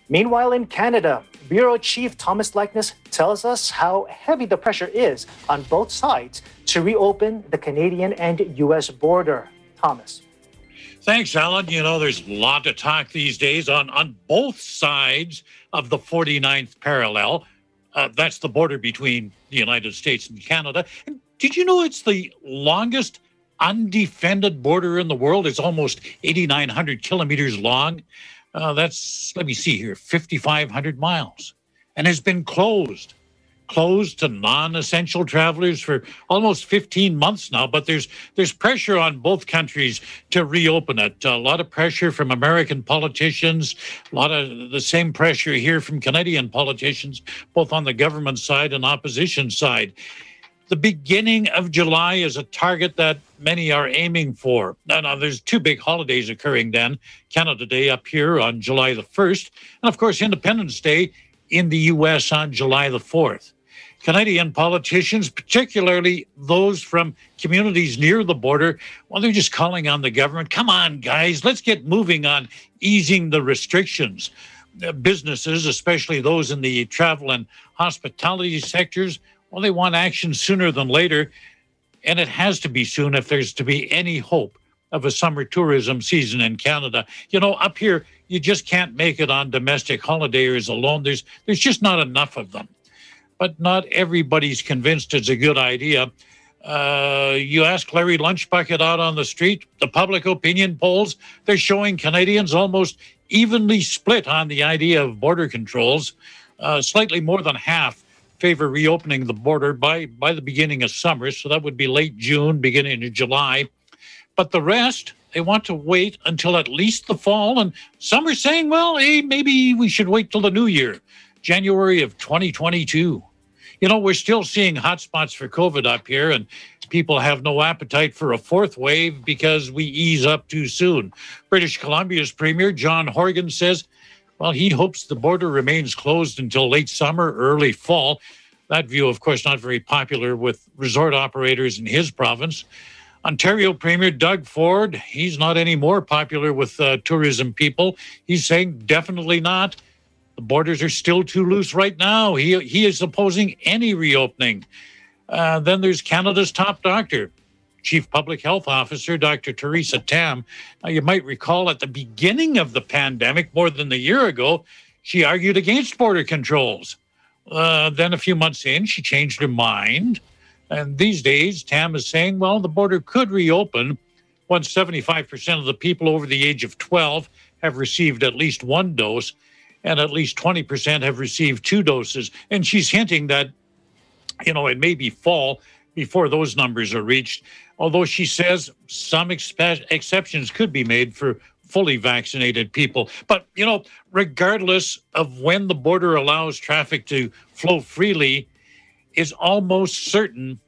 Meanwhile, in Canada, Bureau Chief Thomas Leckness tells us how heavy the pressure is on both sides to reopen the Canadian and U.S. border. Thomas. Thanks, Alan. You know, there's a lot to talk these days on both sides of the 49th parallel. That's the border between the United States and Canada. And did you know it's the longest undefended border in the world? It's almost 8,900 kilometers long. That's, let me see here, 5,500 miles. And has been closed to non-essential travelers for almost 15 months now. But there's pressure on both countries to reopen it. A lot of pressure from American politicians, a lot of the same pressure here from Canadian politicians, both on the government side and opposition side. The beginning of July is a target that many are aiming for. Now, there's two big holidays occurring then. Canada Day up here on July the 1st, and of course, Independence Day in the U.S. on July the 4th. Canadian politicians, particularly those from communities near the border, well, they're just calling on the government. Come on, guys, let's get moving on easing the restrictions. Businesses, especially those in the travel and hospitality sectors, well, they want action sooner than later, and it has to be soon if there's to be any hope of a summer tourism season in Canada. You know, up here, you just can't make it on domestic holidayers alone. There's just not enough of them. But not everybody's convinced it's a good idea. You ask Larry Lunchbucket out on the street, the public opinion polls, they're showing Canadians almost evenly split on the idea of border controls. Slightly more than half favor reopening the border by the beginning of summer, so that would be late June, beginning of July. But the rest, they want to wait until at least the fall, and some are saying, well, hey, maybe we should wait till the new year, January of 2022. You know, we're still seeing hotspots for COVID up here, and people have no appetite for a fourth wave because we ease up too soon. British Columbia's Premier, John Horgan, says, well, he hopes the border remains closed until late summer, early fall. That view, of course, not very popular with resort operators in his province. Ontario Premier Doug Ford, he's not any more popular with tourism people. He's saying definitely not. The borders are still too loose right now. He is opposing any reopening. Then there's Canada's top doctor, Chief Public Health Officer, Dr. Theresa Tam. Now, you might recall at the beginning of the pandemic, more than a year ago, she argued against border controls. Then a few months in, she changed her mind. And these days, Tam is saying, well, the border could reopen once 75% of the people over the age of 12 have received at least one dose, and at least 20% have received two doses. And she's hinting that, you know, it may be fall before those numbers are reached, although she says some exceptions could be made for fully vaccinated people. But, you know, regardless of when the border allows traffic to flow freely, is almost certain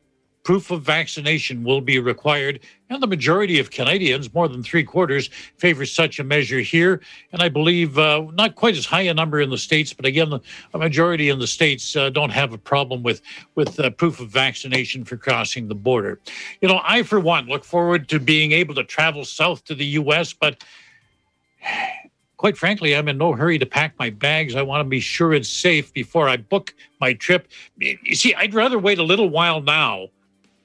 proof of vaccination will be required. And the majority of Canadians, more than 3/4, favor such a measure here. And I believe not quite as high a number in the States, but again, a majority in the States don't have a problem with proof of vaccination for crossing the border. You know, I, for one, look forward to being able to travel south to the U.S., but quite frankly, I'm in no hurry to pack my bags. I want to be sure it's safe before I book my trip. You see, I'd rather wait a little while now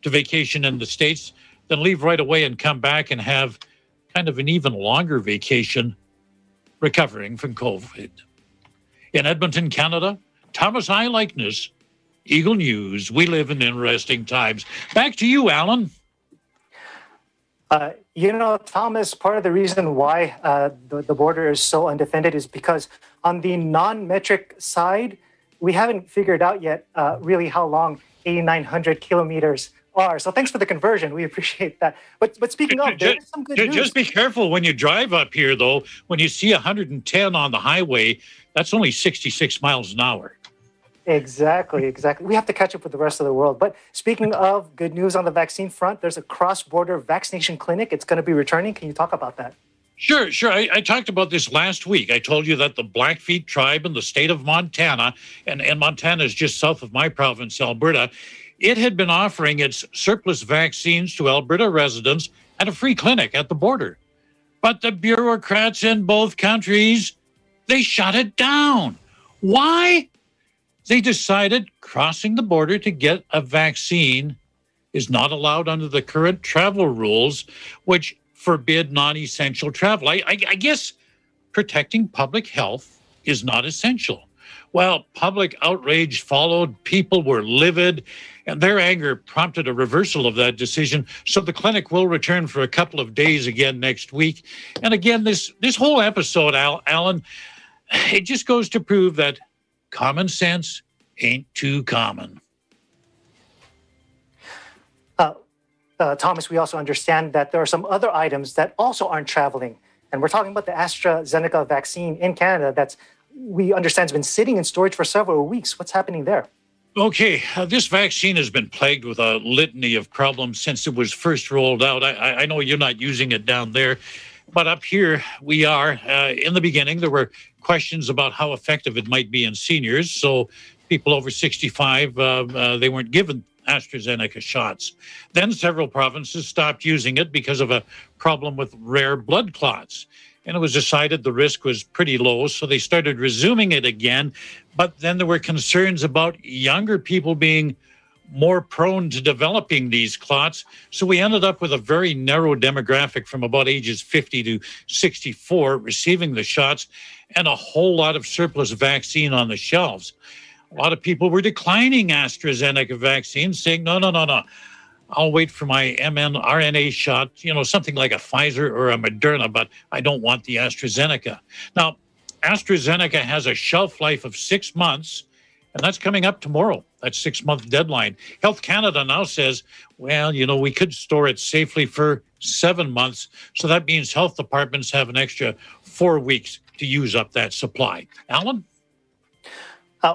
to vacation in the States than leave right away and come back and have kind of an even longer vacation recovering from COVID. In Edmonton, Canada, Thomas I. Leckness, Eagle News. We live in interesting times. Back to you, Alan. You know, Thomas, part of the reason why the border is so undefended is because on the non-metric side, we haven't figured out yet really how long 8,900 kilometers are. So thanks for the conversion. We appreciate that. But speaking of, there's some good news. Just be careful when you drive up here, though. When you see 110 on the highway, that's only 66 miles an hour. Exactly. We have to catch up with the rest of the world. But speaking of good news on the vaccine front, there's a cross-border vaccination clinic. It's going to be returning. Can you talk about that? Sure. I talked about this last week. I told you that the Blackfeet tribe in the state of Montana, and Montana is just south of my province, Alberta, it had been offering its surplus vaccines to Alberta residents at a free clinic at the border. But the bureaucrats in both countries They shut it down. Why? They decided crossing the border to get a vaccine is not allowed under the current travel rules, which forbid non-essential travel. I guess protecting public health is not essential. Well, public outrage followed. People were livid, and their anger prompted a reversal of that decision. So the clinic will return for a couple of days again next week. And again, this whole episode, Alan, it just goes to prove that common sense ain't too common. Thomas, we also understand that there are some other items that also aren't traveling. And we're talking about the AstraZeneca vaccine in Canada that's, we understand, has been sitting in storage for several weeks. What's happening there? Okay, this vaccine has been plagued with a litany of problems since it was first rolled out. I know you're not using it down there, but up here we are. In the beginning, there were questions about how effective it might be in seniors. So people over 65, they weren't given AstraZeneca shots. Then several provinces stopped using it because of a problem with rare blood clots. And it was decided the risk was pretty low, so they started resuming it again. But then there were concerns about younger people being more prone to developing these clots. So we ended up with a very narrow demographic from about ages 50 to 64 receiving the shots and a whole lot of surplus vaccine on the shelves. A lot of people were declining AstraZeneca vaccines, saying, no. I'll wait for my mRNA shot, something like a Pfizer or a Moderna, but I don't want the AstraZeneca. Now, AstraZeneca has a shelf life of 6 months, and that's coming up tomorrow, that 6-month deadline. Health Canada now says, well, we could store it safely for 7 months. So that means health departments have an extra 4 weeks to use up that supply. Alan?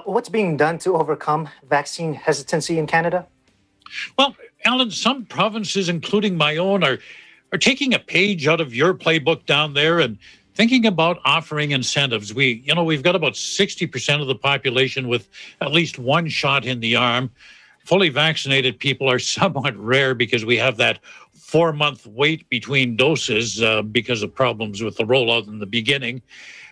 What's being done to overcome vaccine hesitancy in Canada? Well, Alan, some provinces, including my own, are taking a page out of your playbook down there and thinking about offering incentives. We've got about 60% of the population with at least one shot in the arm. Fully vaccinated people are somewhat rare because we have that 4-month wait between doses because of problems with the rollout in the beginning.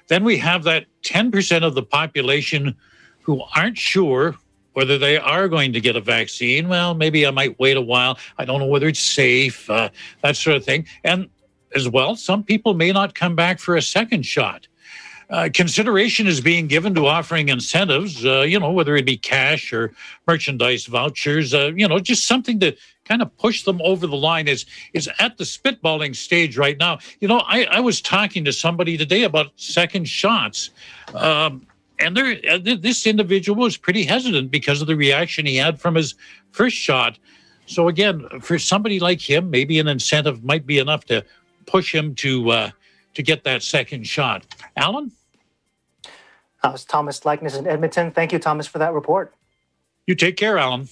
Then we have that 10% of the population who aren't sure whether they are going to get a vaccine. Well, maybe I might wait a while. I don't know whether it's safe, that sort of thing. And as well, some people may not come back for a second shot. Consideration is being given to offering incentives, whether it be cash or merchandise vouchers, just something to kind of push them over the line is at the spitballing stage right now. I was talking to somebody today about second shots. And this individual was pretty hesitant because of the reaction he had from his first shot. So again, for somebody like him, maybe an incentive might be enough to push him to get that second shot. Alan? That was Thomas Likeness in Edmonton. Thank you, Thomas, for that report. You take care, Alan.